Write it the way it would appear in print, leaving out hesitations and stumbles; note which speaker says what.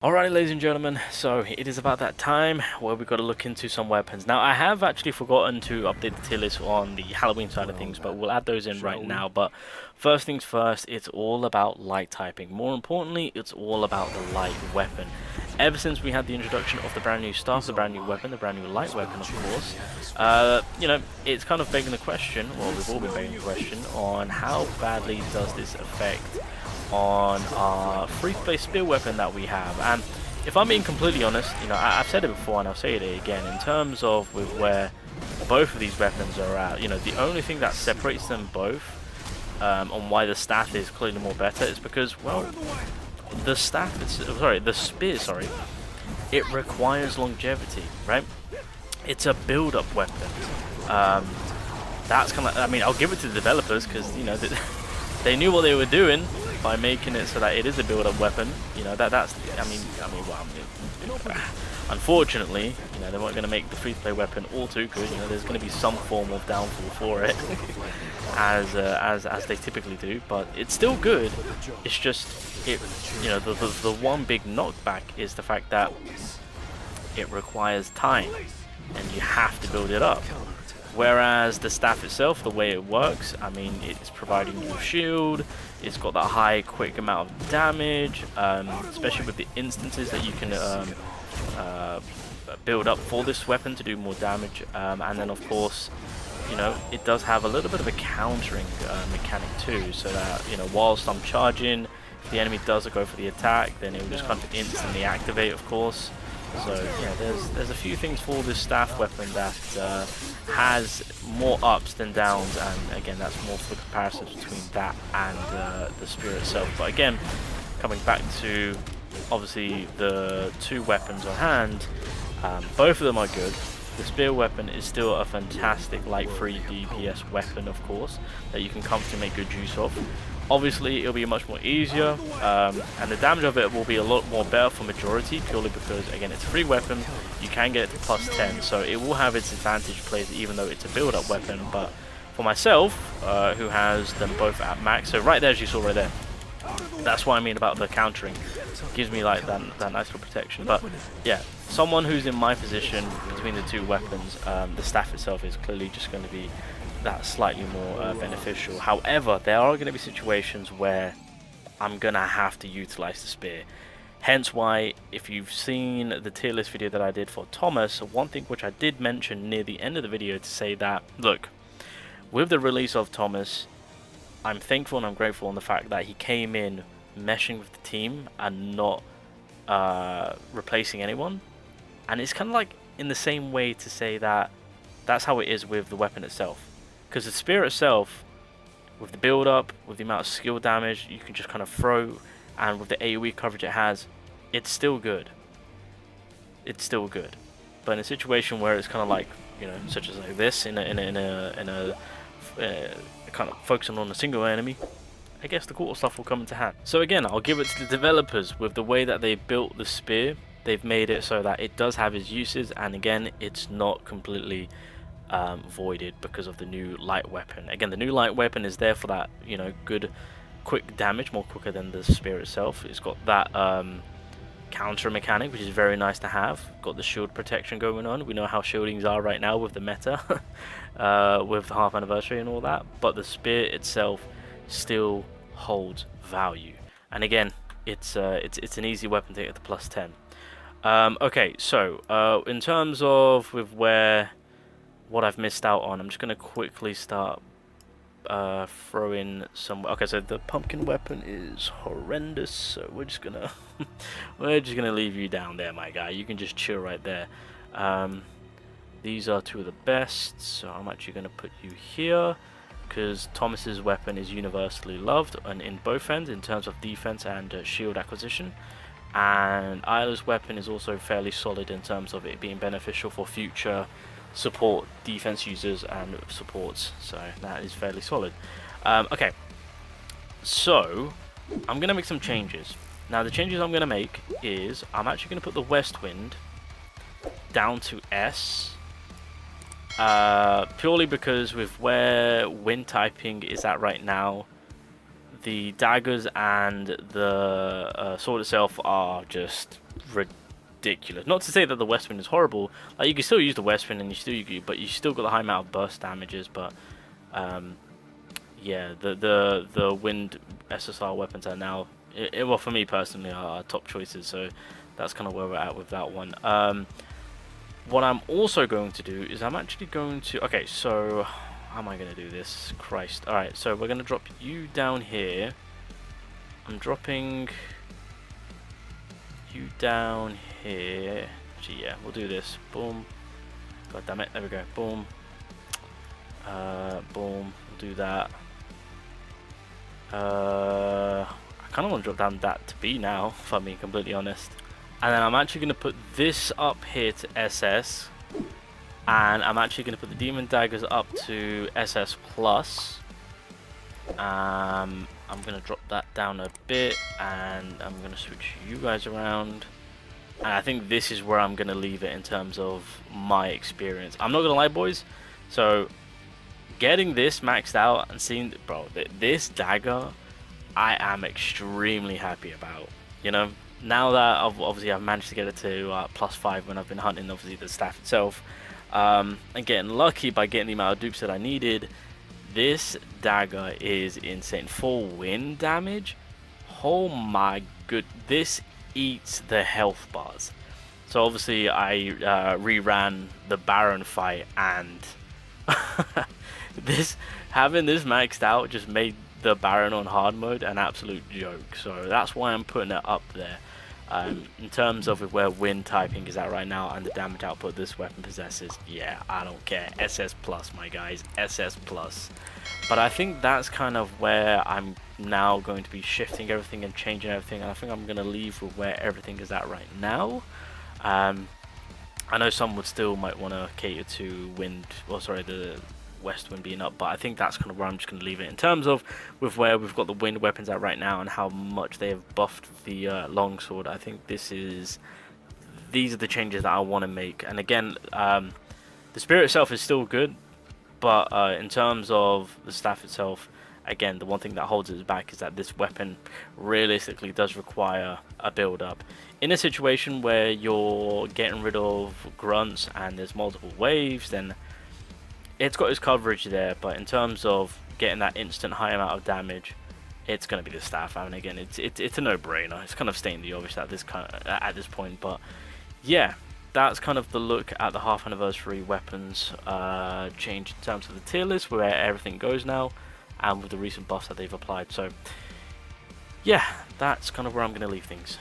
Speaker 1: Alright, ladies and gentlemen, so it is about that time where we've got to look into some weapons. Now, I have actually forgotten to update the tier list on the Halloween side of things, but we'll add those in right now. But first things first, it's all about light typing. More importantly, it's all about the light weapon. Ever since we had the introduction of the brand new staff, the brand new weapon, the brand new light weapon, of course, it's kind of begging the question, well, we've all been begging the question, on how badly does this affect on our free-to-play spear weapon that we have. And if I'm being completely honest, I've said it before and I'll say it again, in terms of with where both of these weapons are at, the only thing that separates them both on why the staff is clearly more better is because, well, the spear, it requires longevity, right? It's a build-up weapon. That's kind of, I'll give it to the developers because, they knew what they were doing by making it so that it is a build-up weapon. Unfortunately, they weren't going to make the free-to-play weapon all too good. There's going to be some form of downfall for it, as they typically do. But it's still good. It's just the one big knockback is the fact that it requires time, and you have to build it up. Whereas the staff itself, the way it works, it's providing you a shield, it's got that high, quick amount of damage, especially with the instances that you can build up for this weapon to do more damage, and then of course, it does have a little bit of a countering mechanic too, so that, whilst I'm charging, if the enemy does go for the attack, then it will just kind of instantly activate, of course. So yeah, there's a few things for this staff weapon that has more ups than downs, and again, that's more for the comparisons between that and the spear itself. But again, coming back to obviously the two weapons on hand, both of them are good. The spear weapon is still a fantastic light free DPS weapon, of course, that you can comfortably make good use of. Obviously, it'll be much more easier, and the damage of it will be a lot more better for majority, purely because, again, it's a free weapon, you can get it to plus 10, so it will have its advantage plays even though it's a build-up weapon. But for myself, who has them both at max, so right there, as you saw right there, that's what I mean about the countering. It gives me like that nice little protection. But yeah, someone who's in my position between the two weapons, the staff itself is clearly just going to be that slightly more beneficial. However, there are going to be situations where I'm going to have to utilize the spear. Hence why, if you've seen the tier list video that I did for Thomas, one thing which I did mention near the end of the video to say that, look, with the release of Thomas, I'm thankful and I'm grateful on the fact that he came in meshing with the team and not replacing anyone. And it's kind of like in the same way to say that that's how it is with the weapon itself. Because the spear itself, with the build up, with the amount of skill damage you can just kind of throw, and with the AoE coverage it has, it's still good. It's still good. But in a situation where it's kind of like, such as like this, in a kind of focusing on a single enemy, I guess the quarter stuff will come into hand. So again, I'll give it to the developers with the way that they built the spear. They've made it so that it does have its uses, and again, it's not completely voided because of the new light weapon. Again, the new light weapon is there for that, good quick damage, more quicker than the spear itself. It's got that counter mechanic, which is very nice to have. Got the shield protection going on. We know how shieldings are right now with the meta, with the half anniversary and all that, but the spear itself still holds value. And again, it's an easy weapon to get to plus 10. Okay, so in terms of with what I've missed out on, I'm just going to quickly start throwing some. Okay, so the pumpkin weapon is horrendous, so we're just gonna leave you down there, my guy. You can just chill right there. These are two of the best, so I'm actually going to put you here because Thomas's weapon is universally loved and in both ends in terms of defense and shield acquisition, and Isla's weapon is also fairly solid in terms of it being beneficial for future support defense users and supports, so that is fairly solid. Okay, so I'm gonna make some changes. Now the changes I'm gonna make is I'm actually gonna put the west wind down to S, purely because with where wind typing is at right now, the daggers and the sword itself are just ridiculous. Not to say that the West Wind is horrible. Like, you can still use the West Wind, and but you still got the high amount of burst damages. But yeah, the Wind SSR weapons are now, well, for me personally, are top choices. So that's kind of where we're at with that one. What I'm also going to do is I'm actually going to... Okay, so how am I going to do this? Christ. Alright, so we're going to drop you down here. I'm dropping you down here. Actually, yeah, we'll do this. Boom. God damn it. There we go. Boom. Boom. We'll do that. I kind of want to drop down that to B now, if I'm being completely honest. And then I'm actually going to put this up here to SS. And I'm actually going to put the Demon Daggers up to SS+. I'm going to drop that down a bit. And I'm going to switch you guys around. And I think this is where I'm going to leave it in terms of my experience. I'm not going to lie, boys. So, getting this maxed out and seeing... Bro, this dagger, I am extremely happy about. You know? Now that I've managed to get it to +5 when I've been hunting, obviously, the staff itself, and getting lucky by getting the amount of dupes that I needed, this dagger is insane. For wind damage, oh my good, this eats the health bars. So obviously I reran the Baron fight, and having this maxed out just made the Baron on hard mode an absolute joke. So that's why I'm putting it up there. In terms of where wind typing is at right now and the damage output this weapon possesses, yeah, I don't care. SS+, my guys, SS+. But I think that's kind of where I'm now going to be shifting everything and changing everything, and I think I'm going to leave with where everything is at right now. I know some would still might want to cater to wind, or sorry, the West Wind being up, but I think that's kind of where I'm just going to leave it in terms of with where we've got the wind weapons at right now and how much they have buffed the longsword. I think these are the changes that I want to make. And again, the spear itself is still good, but in terms of the staff itself, again, the one thing that holds it back is that this weapon realistically does require a build up. In a situation where you're getting rid of grunts and there's multiple waves, then it's got its coverage there, but in terms of getting that instant high amount of damage, it's going to be the staff. And again, it's a no-brainer. It's kind of stating the obvious at this point, but yeah, that's kind of the look at the half anniversary weapons change in terms of the tier list, where everything goes now, and with the recent buffs that they've applied. So yeah, that's kind of where I'm going to leave things.